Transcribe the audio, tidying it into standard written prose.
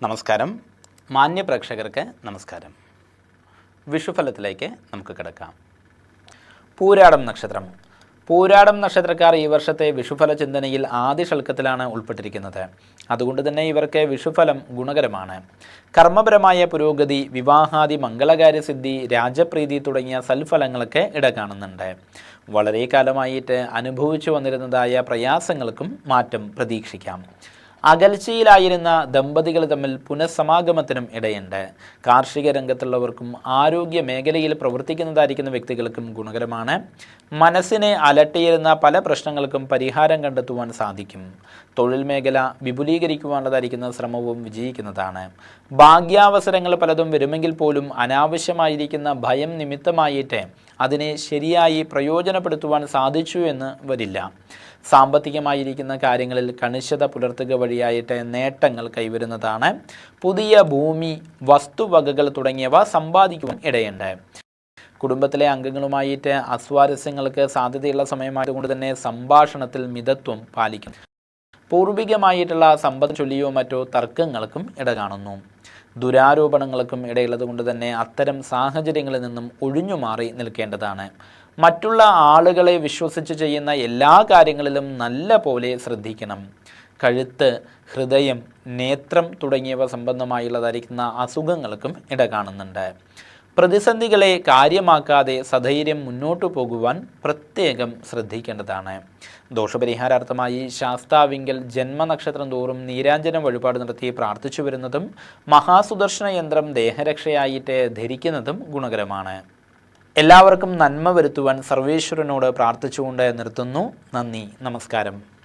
നമസ്കാരം. മാന്യ പ്രേക്ഷകർക്ക് നമസ്കാരം. വിഷുഫലത്തിലേക്ക് നമുക്ക് കിടക്കാം. പൂരാടം നക്ഷത്രം. പൂരാടം നക്ഷത്രക്കാർ ഈ വർഷത്തെ വിഷുഫല ചിന്തനയിൽ ആദ്യ ശൽക്കത്തിലാണ് ഉൾപ്പെട്ടിരിക്കുന്നത്. അതുകൊണ്ട് തന്നെ ഇവർക്ക് വിഷുഫലം ഗുണകരമാണ്. കർമ്മപരമായ പുരോഗതി, വിവാഹാദി മംഗളകാര്യസിദ്ധി, രാജപ്രീതി തുടങ്ങിയ സൽഫലങ്ങൾക്ക് ഇട കാണുന്നുണ്ട്. വളരെ കാലമായിട്ട് അനുഭവിച്ചു വന്നിരുന്നതായ പ്രയാസങ്ങൾക്കും മാറ്റം പ്രതീക്ഷിക്കാം. അകൽച്ചയിലായിരുന്ന ദമ്പതികൾ തമ്മിൽ പുനഃസമാഗമത്തിനും ഇടയുണ്ട്. കാർഷിക രംഗത്തുള്ളവർക്കും ആരോഗ്യ മേഖലയിൽ പ്രവർത്തിക്കുന്നതായിരിക്കുന്ന വ്യക്തികൾക്കും ഗുണകരമാണ്. മനസ്സിനെ അലട്ടിയിരുന്ന പല പ്രശ്നങ്ങൾക്കും പരിഹാരം കണ്ടെത്തുവാൻ സാധിക്കും. തൊഴിൽ മേഖല വിപുലീകരിക്കുവാനുള്ളതായിരിക്കുന്ന ശ്രമവും വിജയിക്കുന്നതാണ്. ഭാഗ്യാവസരങ്ങൾ പലതും വരുമെങ്കിൽ പോലും അനാവശ്യമായിരിക്കുന്ന ഭയം നിമിത്തമായിട്ട് അതിനെ ശരിയായി പ്രയോജനപ്പെടുത്തുവാൻ സാധിച്ചു എന്ന് വരില്ല. സാമ്പത്തികമായിരിക്കുന്ന കാര്യങ്ങളിൽ കണിശത പുലർത്തുക വഴിയായിട്ട് നേട്ടങ്ങൾ കൈവരുന്നതാണ്. പുതിയ ഭൂമി, വസ്തുവകകൾ തുടങ്ങിയവ സമ്പാദിക്കുവാൻ ഇടയുണ്ട്. കുടുംബത്തിലെ അംഗങ്ങളുമായിട്ട് അസ്വാരസ്യങ്ങൾക്ക് സാധ്യതയുള്ള സമയമായതുകൊണ്ട് തന്നെ സംഭാഷണത്തിൽ മിതത്വം പാലിക്കും. പൂർവികമായിട്ടുള്ള സമ്പത്ത് ചൊല്ലിയോ മറ്റോ തർക്കങ്ങൾക്കും ഇട കാണുന്നു. ദുരാരോപണങ്ങൾക്കും ഇടയുള്ളത് കൊണ്ട് തന്നെ അത്തരം സാഹചര്യങ്ങളിൽ നിന്നും ഒഴിഞ്ഞുമാറി നിൽക്കേണ്ടതാണ്. മറ്റുള്ള ആളുകളെ വിശ്വസിച്ച് ചെയ്യുന്ന എല്ലാ കാര്യങ്ങളിലും നല്ല പോലെ ശ്രദ്ധിക്കണം. കഴുത്ത്, ഹൃദയം, നേത്രം തുടങ്ങിയവ സംബന്ധമായുള്ളതായിരിക്കുന്ന അസുഖങ്ങൾക്കും ഇട കാണുന്നുണ്ട്. പ്രതിസന്ധികളെ കാര്യമാക്കാതെ സധൈര്യം മുന്നോട്ടു പോകുവാൻ പ്രത്യേകം ശ്രദ്ധിക്കേണ്ടതാണ്. ദോഷപരിഹാരാർത്ഥമായി ശാസ്താവിങ്കൽ ജന്മനക്ഷത്രം തോറും നീരാഞ്ജനം വഴിപാട് നടത്തി പ്രാർത്ഥിച്ചു വരുന്നതും മഹാസുദർശന യന്ത്രം ദേഹരക്ഷയായിട്ട് ധരിക്കുന്നതും ഗുണകരമാണ്. എല്ലാവർക്കും നന്മ വരുത്തുവാൻ സർവേശ്വരനോട് പ്രാർത്ഥിച്ചുകൊണ്ട് നിർത്തുന്നു. നന്ദി, നമസ്കാരം.